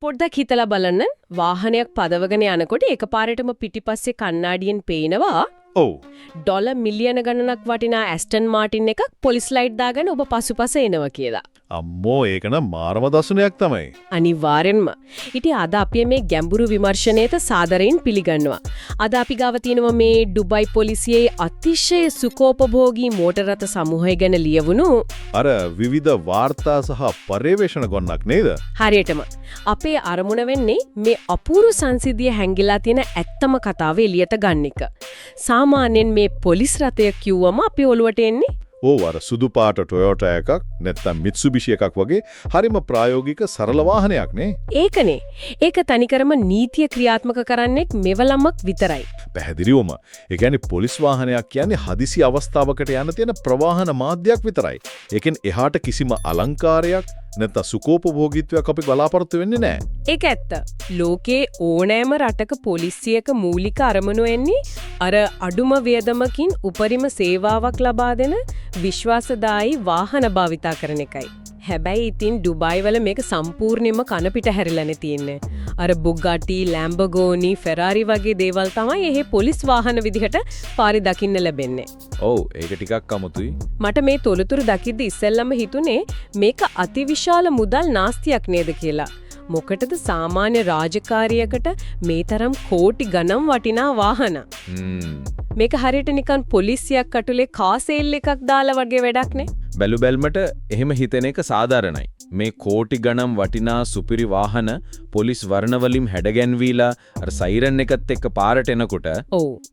පොඩ්ඩක් හිතලා බලන්න වාහනයක් පදවගෙන යනකොට එකපාරටම පිටිපස්සේ කණ්ණාඩියෙන් පේනවා ඔව් ඩොලර් මිලියන ගණනක් වටිනා ඇස්ටන් මාටින් එකක් පොලිස් ලයිට් දාගෙන ඔබ පසුපස එනවා කියලා. අම්මෝ ඒක නම් මාරම දසුනයක් තමයි. අනිවාර්යෙන්ම. ඉතින් අද අපි මේ ගැඹුරු විමර්ශනයේත සාදරයෙන් පිළිගන්නවා. අද අපි ගාව තියෙනවා මේ ඩුබයි පොලිසියේ අතිශය සුඛෝපභෝගී මෝටර රථ සමූහය ගැන ලියවුණු අර විවිධ වාර්තා සහ පර්යවේෂණ ගොන්නක් නේද? හරියටම. අපේ අරමුණ වෙන්නේ මේ අපූර්ව සංසිද්ධිය හැංගිලා තියෙන ඇත්තම කතාව එළියට ගන්න එක. සාමාන්‍යයෙන් මේ පොලිස් රථය කිව්වම අපි ඔලුවට එන්නේ ඕ අර සුදු පාට ටොයෝටා එකක් නැත්නම් මිත්සුබිෂි එකක් වගේ හරිම ප්‍රායෝගික සරල වාහනයක් නේ. ඒකනේ. ඒක තනිකරම නීතිය ක්‍රියාත්මක කරන්නේ මෙවලමක් විතරයි. පැහැදිලිවම. ඒ කියන්නේ පොලිස් වාහනයක් කියන්නේ හදිසි අවස්ථාවකට යන තියෙන ප්‍රවාහන මාධ්‍යයක් විතරයි. ඒකෙන් එහාට කිසිම අලංකාරයක් නැත්නම් සුඛෝපභෝගීත්වයක් අපි බලාපොරොත්තු වෙන්නේ නැහැ. ඒක ඇත්ත. ලෝකේ ඕනෑම රටක පොලිසියක මූලික අරමුණ වෙන්නේ අර අඩුම වියදමකින් උපරිම සේවාවක් ලබා දෙන විශ්වාසදායී වාහන භාවිතා කරන එකයි. හැබැයි ඉතින් ඩුබයි වල මේක සම්පූර්ණයෙන්ම කන පිට හැරිලානේ තියෙන්නේ. අර බුගාටි, ලැම්බෝගෝනි, ෆෙරාරි වගේ දේවල් තමයි එහි පොලිස් වාහන විදිහට පාරේ දකින්න ලැබෙන්නේ. ඔව් ඒක ටිකක් අමුතුයි. මට මේ තොලතුරු දකිද්දි ඉස්සෙල්ලම හිතුනේ මේක අතිවිශාල මුදල් නාස්තියක් නේද කියලා. මොකටද සාමාන්‍ය රාජකාරියකට මේ තරම් කෝටි ගණන් වටිනා වාහන? මේක හරියට නිකන් පොලිසියක් කටුලේ කාසෙල් එකක් දාලා වගේ වැඩක් නේ. බැලු බැල්මට එහෙම හිතෙන එක සාධාරණයි. මේ කෝටි ගණන් වටිනා සුපිරි වාහන පොලිස් වර්ණ වලින් හැඩගැන්විලා අර සයිරන් එකත් එක්ක පාරට එනකොට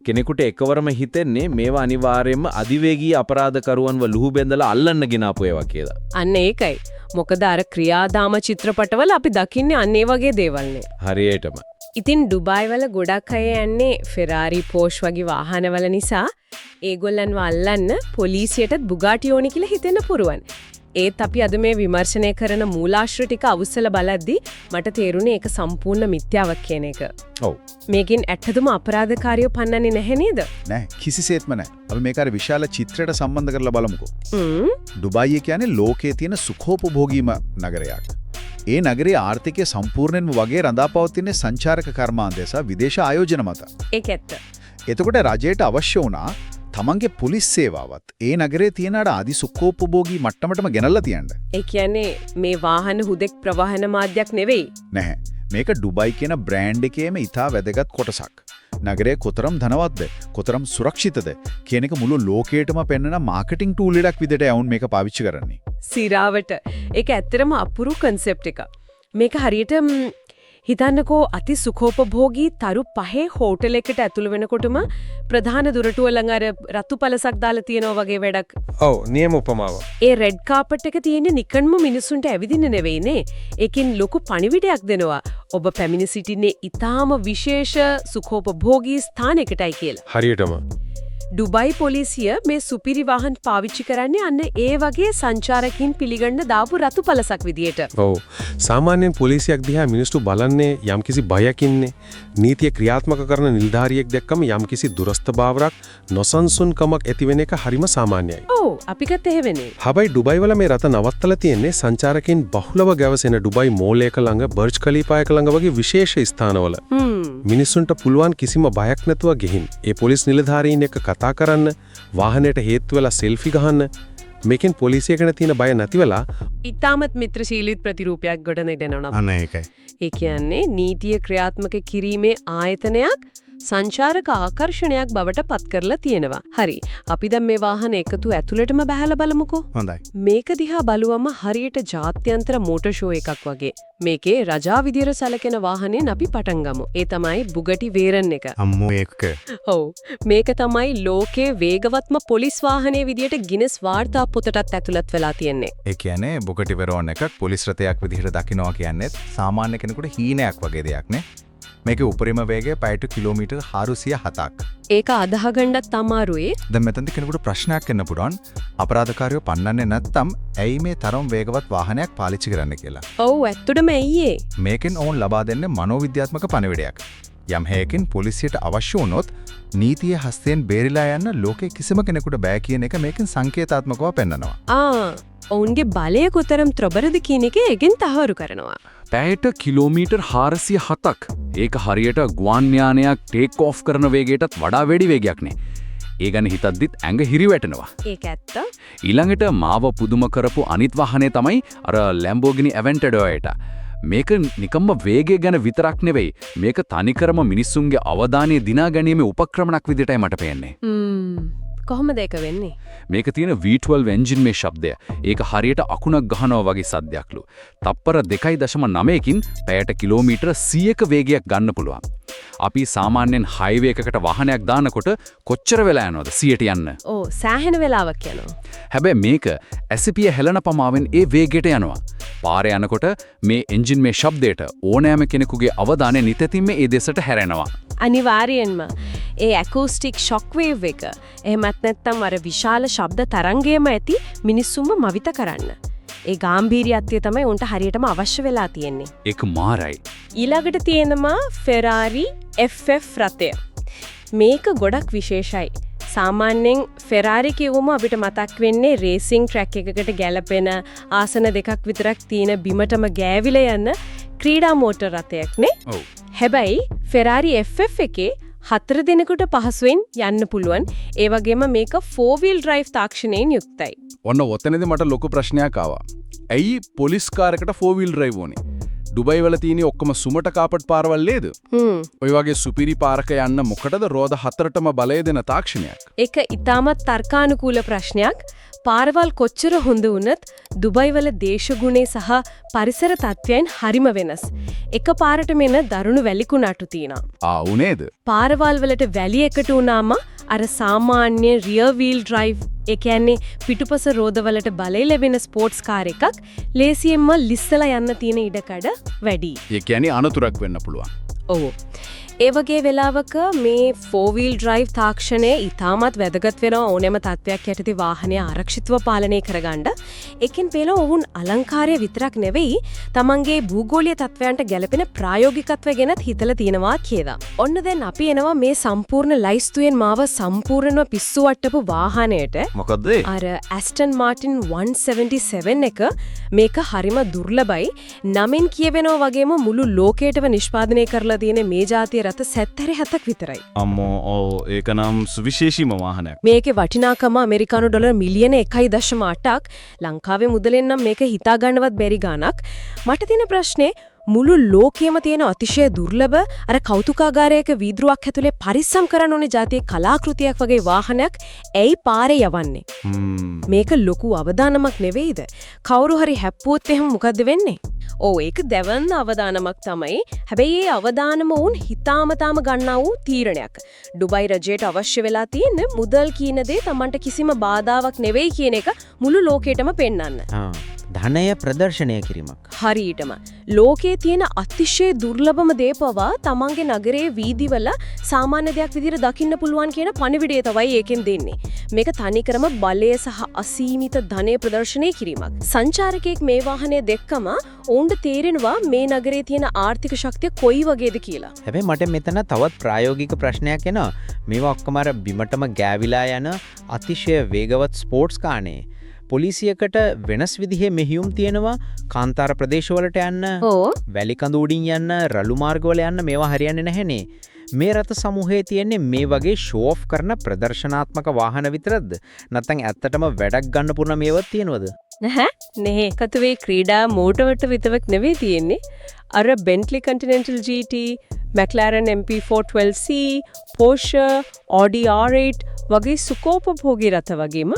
කෙනෙකුට එකවරම හිතෙන්නේ මේවා අනිවාර්යයෙන්ම අධිවේගී අපරාධකරුවන්ව ලුහු බැඳලා අල්ලන්න ගෙනාපු ඒවා කියලා. අන්න ඒකයි. මොකද අර ක්‍රියාදාම චිත්‍රපටවල අපි දකින්නේ අන්න ඒ වගේ දේවල්නේ. හරියටම. ඉතින් ඩුබයි වල ගොඩක් අය යන්නේ ෆෙරාරි, පෝෂ් වගේ වාහනවල නිසා ඒගොල්ලන්ව අල්ලන්න පොලිසියටත් බුගාටි ඕනි කියලා හිතෙන්න පුරුවන්. ඒත් අපි අද මේ විමර්ශනය කරන මූලාශ්‍ර ටික අවුස්සලා බලද්දි මට තේරුණේ ඒක සම්පූර්ණ මිත්‍යාවක් කියන එක. ඔව්. මේකෙන් ඇත්තටම අපරාධකාරියෝ පන්නන්නේ නැහැ නේද? නෑ කිසිසේත්ම නෑ. අපි මේක අර විශාල චිත්‍රයට සම්බන්ධ කරලා බලමුකෝ. ඩුබයි කියන්නේ ලෝකයේ තියෙන සුඛෝපභෝගීම නගරයක්. ඒ නගරයේ ආර්ථිකය සම්පූර්ණයෙන්ම වගේ රඳාපවතින සංචාරක කර්මාන්තය සහ විදේශ ආයෝජන මත. ඒක ඇත්ත. එතකොට රජයට අවශ්‍ය වුණා තමන්ගේ පොලිස් සේවාවත් ඒ නගරේ තියෙන අර අදි සුඛෝපභෝගී මට්ටමටම ගෙනල්ලා තියන්න. ඒ කියන්නේ මේ වාහන හුදෙක් ප්‍රවාහන මාධ්‍යයක් නෙවෙයි. නැහැ. මේක ඩුබයි කියන බ්‍රෑන්ඩ් එකේම ඉතා වැදගත් කොටසක්. නගරය කොතරම් ධනවත්ද, කොතරම් සුරක්ෂිතද කියන එක මුළු ලෝකයටම පෙන්වන මාකටිං ටූල් එකක් විදිහට යවුන් මේක පාවිච්චි කරන්නේ. සිරාවට. ඒක ඇත්තටම අපුරු කන්සෙප්ට් එකක්. මේක හරියට හිතන්නකෝ අති සුඛෝපභෝගී තරු පහේ හෝටල් එකට ඇතුළු වෙනකොටම ප්‍රධාන දුරටුව ළඟ අර රතු පළසක් දාලා තියෙනවා වගේ වැඩක්. ඔව් නියම උපමාව. ඒ රෙඩ් කාපට් එක තියෙන්නේ නිකන්ම මිනිසුන්ට ඇවිදින්න නෙවෙයිනේ. ඒකෙන් ලොකු පණිවිඩයක් දෙනවා. ඔබ පැමිණ සිටින්නේ ඊටාම විශේෂ සුඛෝපභෝගී ස්ථානයකටයි කියලා. හරියටම. ඩුබයි පොලිසිය මේ සුපිරි වාහන පාවිච්චි කරන්නේ අන්න ඒ වගේ සංචාරකින් පිළිගන්න දාපු රතු පළසක් විදියට. ඔව්. සාමාන්‍යයෙන් පොලිසියක් දිහා මිනිස්සු බලන්නේ යම්කිසි බයකින්නේ. නීතිය ක්‍රියාත්මක කරන නිලධාරියෙක් දැක්කම යම්කිසි දුරස්ථභාවයක් නොසන්සුන්කමක් ඇතිවෙන එක හරිම සාමාන්‍යයි. ඔව් අපිකත් එහෙමනේ. හැබැයි ඩුබයි වල මේ රට නවත්තලා තියෙන්නේ සංචාරකයන් බහුලව ගැවසෙන ඩුබයි මෝල් එක ළඟ, බර්ජ් ඛලීෆා එක ළඟ වගේ විශේෂ ස්ථානවල. මිනිස්සුන්ට පුළුවන් කිසිම බයක් නැතුව ගිහින් ඒ පොලිස් නිලධාරීන් එක්ක කතා කරන්න, වාහනයට හේතු වෙලා සෙල්ෆි ගහන්න, මේකෙන් පොලිසියකට තියෙන බය නැති වෙලා ඊටමත් මිත්‍රශීලී ප්‍රතිරූපයක් ගොඩනගනවා. අන්න ඒකයි. ඒ කියන්නේ නීතිය ක්‍රියාත්මක කිරීමේ ආයතනයක් සංචාරක ආකර්ෂණයක් බවට පත් කරලා තියෙනවා. හරි. අපි දැන් මේ වාහන එකතු ඇතුළටම බහලා බලමුකෝ. හොඳයි. මේක දිහා බලුවම හරියට ජාත්‍යන්තර මෝටර් ෂෝ එකක් වගේ. මේකේ රජා විදියට සැලකෙන වාහනයෙන් අපි පටන් ගමු. ඒ තමයි බුගටි වේරන් එක. අම්මෝ ඒක. ඔව්. මේක තමයි ලෝකේ වේගවත්ම පොලිස් වාහනයේ විදියට ගිනස් වාර්තා පොතටත් ඇතුළත් වෙලා තියෙන්නේ. ඒ කියන්නේ බුගටි වෙරෝන් එකක් පොලිස් රථයක් විදිහට දකින්නවා කියන්නේ සාමාන්‍ය කෙනෙකුට හීනයක් වගේ දෙයක් නේ. මේකේ උපරිම වේගය පැයට කිලෝමීටර් 407ක්. ඒක අදහගන්නත් අමාරුයි. දැන් මෙතනදී කෙනෙකුට ප්‍රශ්නයක් එන්න පුළුවන්. අපරාධකාරයෝ පන්නන්නේ නැත්නම් ඇයි මේ තරම් වේගවත් වාහනයක් පාවිච්චි කරන්න කියලා. ඔව් ඇත්තටම ඇයි ඒ? මේකෙන් ඕන් ලබා දෙන්නේ මනෝවිද්‍යාත්මක පණිවිඩයක්. යම් හේකින් පොලිසියට අවශ්‍ය වුණොත් නීතිය හස්තයෙන් බේරිලා යන්න ලෝකේ කිසිම කෙනෙකුට බෑ කියන එක මේකෙන් සංකේතාත්මකව පෙන්නනවා. ඔවුන්ගේ බලය කොතරම් ත්‍රබරද කියන එක ඒකෙන් තහවුරු කරනවා. පැයට කිලෝමීටර් 407ක්. ඒක හරියට ගුවන් යානයක් ටේක් ඔෆ් කරන වේගයටත් වඩා වැඩි වේගයක්නේ. ඒ ගැන හිතද්දිත් ඇඟ හිරිවැටෙනවා. ඒක ඇත්ත. ඊළඟට මාව පුදුම කරපු අනිත් වාහනේ තමයි අර Lamborghini Aventador. මේක නිකම්ම වේගය ගැන විතරක් නෙවෙයි. මේක තනිකරම මිනිස්සුන්ගේ අවධානය දිනා ගැනීමේ උපක්‍රමයක් විදිහටයි මට පේන්නේ. කොහොමද ඒක වෙන්නේ? මේක තියෙන V12 එන්ජින් මේ ශබ්දය. ඒක හරියට අකුණක් ගහනවා වගේ සද්දයක්ලු. තප්පර 2.9කින් පැයට කිලෝමීටර 100ක වේගයක් ගන්න පුළුවන්. අපි සාමාන්‍යයෙන් හයිවේ එකකට වාහනයක් දානකොට කොච්චර වෙලා යනවද 100ට යන්න? ඕ සෑහෙන වෙලාවක් යනවා. හැබැයි මේක ඇසිපිය හෙලන පමාවෙන් ඒ වේගයට යනවා. පාරේ යනකොට මේ එන්ජින් මේ ශබ්දයට ඕනෑම කෙනෙකුගේ අවධානය නිතැතින්ම ඒ දෙසට හැරෙනවා. අනිවාර්යෙන්ම ඒ ඇකෝස්ටික් ෂොක් වේව් එක එහෙමත් නැත්නම් අර විශාල ශබ්ද තරංගයම ඇති මිනිස්සුන්ව මවිත කරන්න. ඒ ගැඹීරියත්වය තමයි උන්ට හරියටම අවශ්‍ය වෙලා තියෙන්නේ. ඒක මාරයි. ඊළඟට තියෙනවා Ferrari FF රථය. මේක ගොඩක් විශේෂයි. සාමාන්‍යයෙන් Ferrari කියවම අපිට මතක් වෙන්නේ රේසිං ට්‍රැක් එකකට ගැලපෙන ආසන දෙකක් විතරක් තියෙන බිමටම ගෑවිලා යන ක්‍රීඩා මෝටර රථයක්නේ. ඔව්. හැබැයි Ferrari FF එකේ 4 දෙනෙකුට පහසුවෙන් යන්න පුළුවන්. ඒ වගේම මේක 4-wheel drive තාක්ෂණයෙන් යුක්තයි. ඔන්න ඔතනදී මට ලොකු ප්‍රශ්නයක් ආවා. ඇයි පොලිස් කාර් එකට 4-wheel drive ඕනේ? ඩුබයි වල තියෙන ඔක්කොම සුමට කාපට් පාරවල් නේද? ඔය වගේ සුපිරි පාරක යන්න මොකටද රෝද 4ටම බලය දෙන තාක්ෂණයක්? ඒක ඊටමත් තර්කානුකූල ප්‍රශ්නයක්. පාරවල් කොච්චර හොඳ වුණත් දුබයි වල දේශගුණේ සහ පරිසර තත්ත්වයන් හරිම වෙනස්. එක පාරටම එන දරුණු වැලිකුණාටු තියෙනවා. උනේද? පාරවල් වලට වැලි එකට වුණාම අර සාමාන්‍ය rear wheel drive ඒ කියන්නේ පිටුපස රෝදවලට බලය ලැබෙන ස්පෝර්ට්ස් කාර් එකක් ලේසියෙන්ම ලිස්සලා යන්න තියෙන ඉඩකඩ වැඩි. ඒ කියන්නේ අනතුරක් වෙන්න පුළුවන්. ඔව්. ඒ වගේ වෙලාවක මේ 4-wheel drive තාක්ෂණය ඉතාමත් වැදගත් වෙනවා ඕනෑම තත්ත්වයක් යටතේ වාහනය ආරක්ෂිතව පාලනය කරගන්න. ඒකෙන් පේන ඔවුන් අලංකාරය විතරක් නෙවෙයි තමන්ගේ භූගෝලීය තත්ත්වයන්ට ගැලපෙන ප්‍රායෝගිකත්වය ගැනත් හිතලා තියෙනවා කියලා. ඔන්න දැන් අපි එනවා මේ සම්පූර්ණ ලයිස්තුවෙන් මාව සම්පූර්ණව පිස්සු වට්ටපු වාහනයට. මොකද්ද ඒ? අර Aston Martin 177 එක මේක හරිම දුර්ලභයි. නමෙන් කියවෙනවා වගේම මුළු ලෝකයටම නිෂ්පාදනය කරලා තියෙන මේ ජාතිය රථ 77ක් විතරයි. අම්මෝ ඔව් ඒක නම් සුවිශේෂීම වාහනයක්. මේකේ වටිනාකම ඇමරිකානු ඩොලර් මිලියන 1.8ක්. ලංකාවේ මුදලෙන් නම් මේක හිතා ගන්නවත් බැරි ගාණක්. මට තියෙන ප්‍රශ්නේ මුළු ලෝකෙම තියෙන අතිශය දුර්ලභ අර කෞතුකාගාරයක වීදුරුවක් ඇතුලේ පරිස්සම් කරන්න ඕනේ જાතියේ කලාකෘතියක් වගේ වාහනයක් ඇයි පාරේ යවන්නේ? මේක ලොකු අවදානමක් නෙවෙයිද? කවුරු හරි හැප්පුවොත් එහෙම මොකද්ද වෙන්නේ? ඔව් ඒක දෙවන්න අවදානමක් තමයි. හැබැයි ඒ අවදානම වුන් හිතාමතාම ගන්නා වූ තීරණයක්. ඩුබයි රජයට අවශ්‍ය වෙලා තියෙන මුදල් කියන දේ Tamanට කිසිම බාධාවක් නෙවෙයි කියන එක මුළු ලෝකෙටම පෙන්වන්න. ධනය ප්‍රදර්ශනය කිරීමක්. හරියටම ලෝකයේ තියෙන අතිශය දුර්ලභම දේ පවා තමන්ගේ නගරයේ වීදිවල සාමාන්‍ය දෙයක් විදිහට දකින්න පුළුවන් කියන පණිවිඩය තමයි ඒකෙන් දෙන්නේ. මේක තනිකරම බලය සහ අසීමිත ධනය ප්‍රදර්ශනය කිරීමක්. සංචාරකයෙක් මේ වාහනේ දැක්කම ඔවුන්ට තේරෙනවා මේ නගරයේ තියෙන ආර්ථික ශක්තිය කොයි වගේද කියලා. හැබැයි මට මෙතන තවත් ප්‍රායෝගික ප්‍රශ්නයක් එනවා. මේවා ඔක්කොම අර බිමටම ගෑවිලා යන අතිශය වේගවත් ස්පෝර්ට්ස් කානේ. පොලිසියකට වෙනස් විදිහේ මෙහියුම් තියෙනවා කාන්තාර ප්‍රදේශවලට යන්න, වැලි කඳු උඩින් යන්න, රළු මාර්ගවල යන්න මේවා හරියන්නේ නැහැනේ. මේ රථ සමූහයේ තියෙන්නේ මේ වගේ ෂෝ ඔෆ් කරන ප්‍රදර්ශනාත්මක වාහන විතරද? නැත්නම් ඇත්තටම වැඩක් ගන්න පුරන මේවත් තියෙනවද? නැහැ. කතුවේ ක්‍රීඩා මෝටරට විතරක් නෙවෙයි තියෙන්නේ. අර Bentley Continental GT, McLaren MP412C, Porsche, Audi R8 වගේ සුකෝපභෝගී රථ වගේම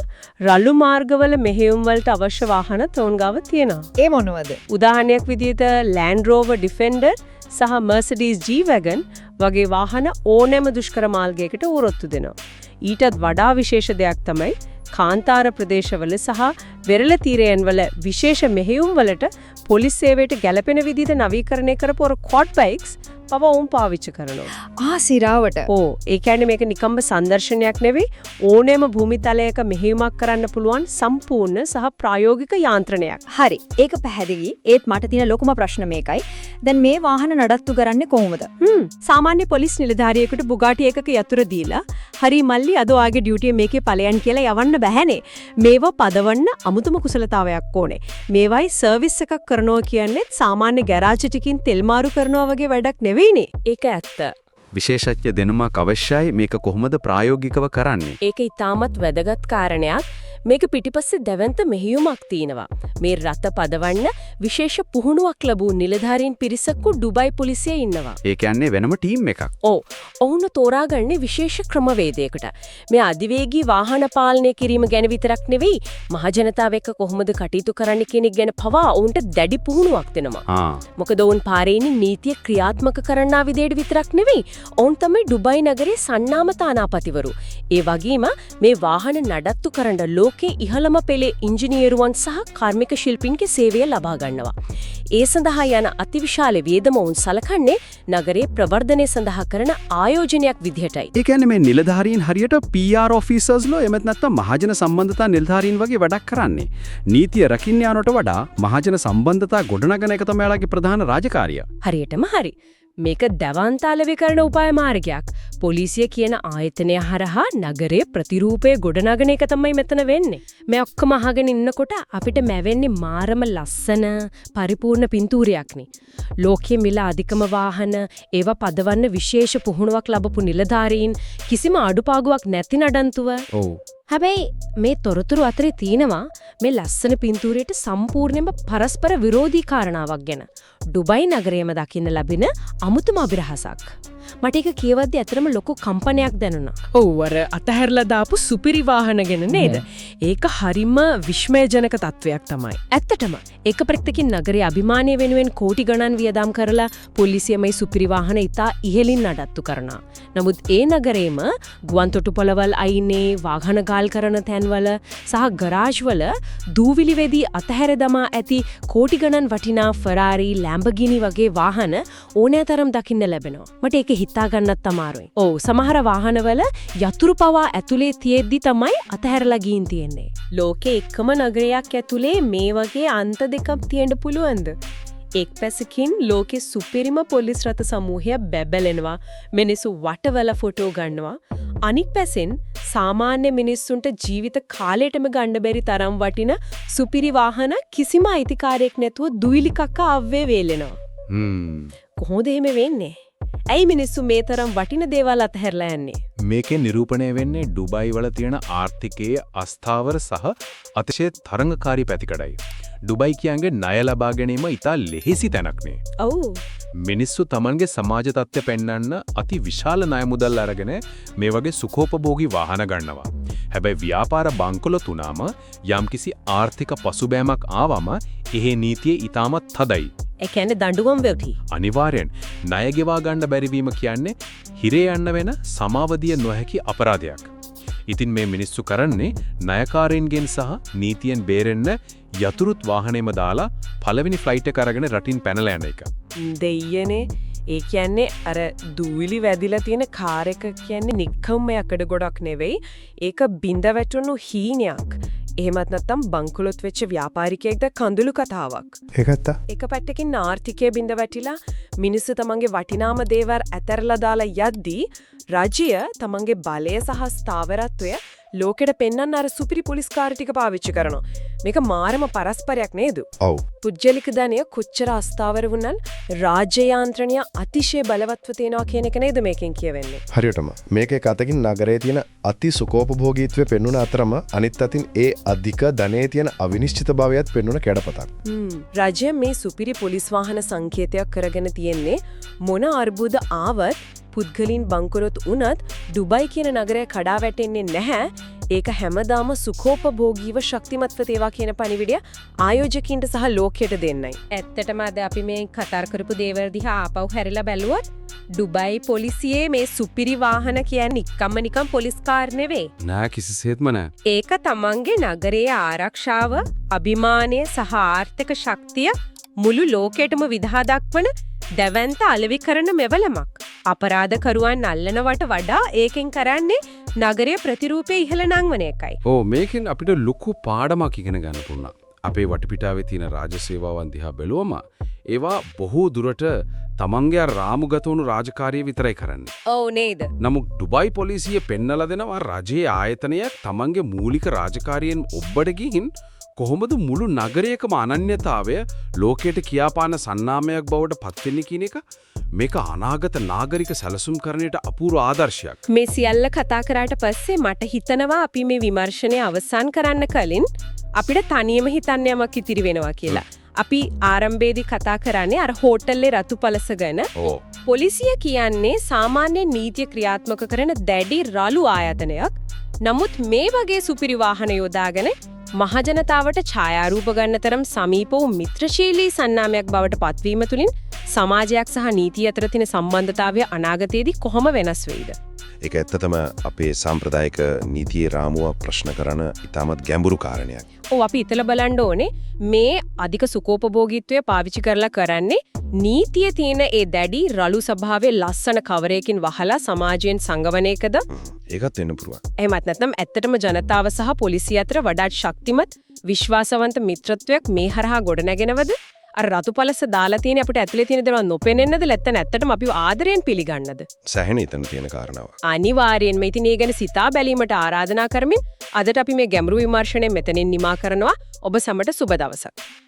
රළු මාර්ගවල මෙහෙයුම් වලට අවශ්‍ය වාහන තෝන් ගාව තියෙනවා. ඒ මොනවද? උදාහරණයක් විදිහට Land Rover Defender සහ Mercedes G-Wagon වගේ වාහන ඕනෑම දුෂ්කර මාර්ගයකට උරොත්තු දෙනවා. ඊටත් වඩා විශේෂ දෙයක් තමයි කාන්තාර ප්‍රදේශවල සහ වෙරළ තීරයන් වල විශේෂ මෙහෙයුම් වලට පොලිස් සේවයට ගැලපෙන විදිහට නවීකරණය කරපු quad bikes පව ඔවුන් පාවිච්චි කරනවා. සිරාවට. ඒ කියන්නේ මේක නිකම්ම සංදර්ශනයක් නෙවෙයි ඕනෑම භූමිතලයක මෙහෙයුමක් කරන්න පුළුවන් සම්පූර්ණ සහ ප්‍රායෝගික යාන්ත්‍රණයක්. හරි. ඒක පැහැදිලි. ඒත් මට තියෙන ලොකුම ප්‍රශ්න මේකයි. දැන් මේ වාහන නඩත්තු කරන්නේ කොහොමද? සාමාන්‍ය පොලිස් නිලධාරියෙකුට බුගාටි එකක යතුරු දීලා හරි මල්ලි අද ඔයාගේ ඩියුටිය මේකේ ඵලයන් කියලා යවන්න බැහැනේ. මේව පදවන්න අමුතුම කුසලතාවයක් ඕනේ. මේවයි සර්විස් එකක් කරනවා කියන්නේ සාමාන්‍ය ගෑරාජ් එකකින් තෙල් මාරු කරනවා වගේ වැඩක් නෙවෙයිනේ. ඒක ඇත්ත. විශේෂඥ දෙනුමක් අවශ්‍යයි මේක කොහොමද ප්‍රායෝගිකව කරන්නේ. ඒක ඊටමත් වැදගත් කාරණයක්. මේක පිටිපස්සේ දැවැන්ත මෙහෙයුමක් තියෙනවා. මේ රත පදවන්න විශේෂ පුහුණුවක් ලැබූ නිලධාරීන් පිරිසක්කු ඩුබයි පොලිසියේ ඉන්නවා. ඒ කියන්නේ වෙනම ටීම් එකක්. ඔවුන් තෝරාගන්නේ විශේෂ ක්‍රමවේදයකට. මේ අධිවේගී වාහන පාලනය කිරීම ගැන විතරක් නෙවෙයි මහජනතාව එක්ක කොහොමද කටයුතු කරන්න කියන එක ගැන පවා ඔවුන්ට දැඩි පුහුණුවක් දෙනවා. මොකද ඔවුන් පාරේ ඉන්නේ නීතිය ක්‍රියාත්මක කරන්න විදියට විතරක් නෙවෙයි ඔවුන් තමයි ඩුබයි නගරේ සන්නාම තානාපතිවරු. ඒ වගේම මේ වාහන නඩත්තු කරන්න ලෝකේ ඉහළම පෙළේ ඉංජිනේරුවන් සහ කාර්මික ශිල්පීන්ගේ සේවය ලබා ගන්නවා. ඒ සඳහා යන අතිවිශාල වියදම ඔවුන් සලකන්නේ නගරේ ප්‍රවර්ධනය සඳහා කරන ආයෝජනයක් විදිහටයි. ඒ කියන්නේ මේ නිලධාරීන් හරියට PR ඔෆිසර්ස්ලෝ එමෙත් නැත්නම් මහජන සම්බන්ධතා නිලධාරීන් වගේ වැඩක් කරන්නේ. නීතිය රකින්න යනට වඩා මහජන සම්බන්ධතා ගොඩනගන එක තමයි යාලගේ ප්‍රධාන රාජකාරිය. හරියටම හරි. මේක දවන්තාලවි කරන උපාය මාර්ගයක්. පොලිසිය කියන ආයතනය හරහා නගරයේ ප්‍රතිරූපය ගොඩනගන එක තමයි මෙතන වෙන්නේ. මේ ඔක්කොම අහගෙන ඉන්නකොට අපිට මැවෙන්නේ මාරම ලස්සන පරිපූර්ණ පින්තූරයක්නේ. ලෝකයේ මිල අධිකම වාහන, ඒවා පදවන්න විශේෂ පුහුණුවක් ලැබපු නිලධාරීන්, කිසිම අඩුපාඩුවක් නැති නඩන්තුව. හැබැයි මේ තොරතුරු අතරේ තියෙනවා මේ ලස්සන පින්තූරයට සම්පූර්ණයෙන්ම පරස්පර විරෝධී කාරණාවක් ගැන. ඩුබයි නගරයේම දකින්න ලැබෙන අමුතුම අභිරහසක්. මට ඒක කියවද්දි ඇත්තටම ලොකු කම්පනයක් දැනුණා. අර අතහැරලා දාපු සුපිරි වාහන ගැන නේද? ඒක හරිම විස්මයජනක තත්වයක් තමයි. ඇත්තටම එක පැත්තකින් නගරයේ අභිමානය වෙනුවෙන් කෝටි ගණන් වියදම් කරලා පොලිසිය මේ සුපිරි වාහන ඉතා ඉහළින් නඩත්තු කරනවා. නමුත් ඒ නගරේම ගුවන් තොටුපළවල් අයිනේ වාහන ගාල් කරන තැන්වල සහ ගරාජ්වල දූවිලි වෙදී අතහැර දමා ඇති කෝටි ගණන් වටිනා ෆෙරාරි, ලැම්බර්ගිනි වගේ වාහන ඕනෑතරම් දකින්න ලැබෙනවා. මට ඒක හිතා ගන්නත් අමාරුයි. සමහර වාහනවල යතුරු පවා ඇතුලේ තියෙද්දි තමයි අතහැරලා ගින් තියෙන්නේ. ලෝකේ එකම නගරයක් ඇතුලේ මේ වගේ අන්ත දෙකක් තියෙන්න පුළුවන්ද? එක් පැසකින් ලෝකේ සුපිරිම පොලිස් රථ සමූහය බැබලෙනවා. මිනිස්සු වටවල ෆොටෝ ගන්නවා. අනික් පැසෙන් සාමාන්‍ය මිනිස්සුන්ට ජීවිත කාලයටම ගන්න බැරි තරම් වටින සුපිරි වාහන කිසිම අයිතිකාරයෙක් නැතුව දුවිලි කක්ක අව්වේ වේලෙනවා. කොහොමද එහෙම වෙන්නේ? ඇයි මිනිස්සු මේ තරම් වටින දේවල් අතහැරලා යන්නේ? මේකේ නිරූපණය වෙන්නේ ඩුබයි වල තියෙන ආර්ථිකයේ අස්ථාවර සහ අතිශය තරංගකාරී පැතිකඩයි. ඩුබයි කියන්නේ ණය ලබා ගැනීම ඉතා ලෙහෙසි තැනක් නේ. මිනිස්සු තමන්ගේ සමාජ තත්ත්වය පෙන්වන්න අති විශාල ණය මුදල් අරගෙන මේ වගේ සුඛෝපභෝගී වාහන ගන්නවා. හැබැයි ව්‍යාපාර බංකොලොත් උනාම යම්කිසි ආර්ථික පසුබෑමක් ආවම එහි නීතිය ඉතාමත් තදයි. ඒ කියන්නේ දඬුවම් වෙවි. අනිවාර්යෙන් ණය ගෙවා ගන්න බැරි වීම කියන්නේ හිරේ යන්න වෙන සමාවදිය නොහැකි අපරාධයක්. ඉතින් මේ මිනිස්සු කරන්නේ ණයකාරයින්ගෙන් සහ නීතියෙන් බේරෙන්න යතුරුත් වාහනේම දාලා පළවෙනි ෆ්ලයිට් එක අරගෙන රටින් පැනලා යන එක. දෙයියනේ ඒ කියන්නේ අර දූවිලි වැදිලා තියෙන කාර් එක කියන්නේ නික්කම්ම යකඩ ගොඩක් නෙවෙයි. ඒක බිඳ වැටුණු හීනයක්. එහෙමත් නැත්නම් බංකොලොත් වෙච්ච ව්‍යාපාරිකයෙක්ද කඳුළු කතාවක්. ඒකත්ත. එක පැත්තකින් ආර්ථිකය බිඳ වැටිලා මිනිස්සු තමන්ගේ වටිනාම දේවල් ඇතරලා දාලා යද්දී රජය තමන්ගේ බලය සහ ස්ථාවරත්වය ලෝකෙට පෙන්වන්න අර සුපිරි පොලිස් කාර් ටික පාවිච්චි කරනවා. මේක මාරම පරස්පරයක් නේද? පුජ්‍යලික ධනය කොච්චර අස්ථාවර වුණත් රාජ්‍ය යාන්ත්‍රණය අතිශය බලවත්ව තියෙනවා කියන එක නේද මේකෙන් කියවෙන්නේ. හරියටම. මේකේ කතකින් නගරයේ තියෙන අති සුඛෝපභෝගීත්වය පෙන්වන අතරම අනිත් අතින් ඒ අධික ධනයේ තියෙන අවිනිශ්චිත භාවයත් පෙන්වන කැඩපතක්. රාජ්‍ය මේ සුපිරි පොලිස් වාහන සංකේතයක් කරගෙන තියෙන්නේ මොන අර්බුද ආවත් පුද්ගලින් බංකොලොත් වුණත් ඩුබයි කියන නගරය කඩා වැටෙන්නේ නැහැ. ඒක හැමදාම සුඛෝපභෝගීව ශක්තිමත්ව තේවා කියන පණිවිඩය ආයෝජකින්ට සහ ලෝකයට දෙන්නයි. ඇත්තටම අද අපි මේ කතා කරපු දේවල් දිහා ආපහු හැරිලා බැලුවොත් ඩුබයි පොලිසියේ මේ සුපිරි වාහන කියන්නේ නිකම් පොලිස් කාර් නෙවෙයි. නෑ කිසිසේත්ම නෑ. ඒක තමන්ගේ නගරයේ ආරක්ෂාව, අභිමානය සහ ආර්ථික ශක්තිය මුළු ලෝකෙටම විදහා දක්වන දැවැන්ත අලෙවි කරන මෙවලමක්. අපරාධකරුවන් අල්ලනවට වඩා ඒකෙන් කරන්නේ නගරය ප්‍රතිරූපයේ ඉහළ නංවන එකයි. ඕ මේකෙන් අපිට ලොකු පාඩමක් ඉගෙන ගන්න පුළුවන්. අපේ වටපිටාවේ තියෙන රාජ්‍ය සේවාවන් දිහා බැලුවම ඒවා බොහෝ දුරට තමන්ගේ රාමුගත වුණු රාජකාරිය විතරයි කරන්නේ. ඔව් නේද? නමුත් ඩුබයි පොලිසිය පෙන්නලා දෙනවා රජයේ ආයතනයක් තමන්ගේ මූලික රාජකාරියෙන් ඔබ්බට ගිහින් කොහොමද මුළු නගරයකම අනන්‍යතාවය ලෝකයට කියාපාන සන්නාමයක් බවට පත්වෙන්නේ කියන එක මේක අනාගත නාගරික සැලසුම් කරණයට අපූර්ව ආදර්ශයක්. මේ සියල්ල කතා කරාට පස්සේ මට හිතනවා අපි මේ විමර්ශනය අවසන් කරන්න කලින් අපිට තනියම හිතන්න යමක් ඉතිරි වෙනවා කියලා. අපි ආරම්භයේදී කතා කරන්නේ අර හෝටල්ලේ රතු පළස ගැන. පොලිසිය කියන්නේ සාමාන්‍ය නීතිය ක්‍රියාත්මක කරන දැඩි රළු ආයතනයක්. නමුත් මේ වගේ සුපිරි වාහන යොදාගෙන මහජනතාවට ඡායාරූප ගන්න තරම් සමීප වූ මිත්‍රශීලී සන්නාමයක් බවට පත්වීම තුළින් සමාජයක් සහ නීතිය අතර තියෙන සම්බන්ධතාවය අනාගතයේදී කොහොම වෙනස් වෙයිද? ඒක ඇත්තටම අපේ සාම්ප්‍රදායික නීතියේ රාමුව ප්‍රශ්න කරන ඉතාමත් ගැඹුරු කාරණයක්. ඔව් අපි හිතලා බලන්න ඕනේ මේ අධික සුකෝපභෝගීත්වය පාවිච්චි කරලා කරන්නේ නීතියේ තියෙන ඒ දැඩි රළු ස්වභාවයේ ලස්සන කවරයකින් වහලා සමාජයෙන් සංගවන එකද? ඒකත් වෙන්න පුළුවන්. එහෙමත් නැත්නම් ඇත්තටම ජනතාව සහ පොලිසිය අතර වඩාත් ශක්තිමත් විශ්වාසවන්ත මිත්‍රත්වයක් මේ හරහා ගොඩනගෙනවද? අර රතු පළස දාලා තියෙන අපිට ඇතුලේ තියෙන දේවල් නොපෙනෙන්නද නැත්නම් ඇත්තටම අපිව ආදරයෙන් පිළිගන්නද? සැහෙන ඉතන තියෙන කාරණාව. අනිවාර්යෙන්ම ඉතින් ඒ ගැන සිතා බැලීමට ආරාධනා කරමින් අදට අපි මේ ගැඹුරු විමර්ශනය මෙතනින් නිමා කරනවා. ඔබ සැමට සුබ දවසක්.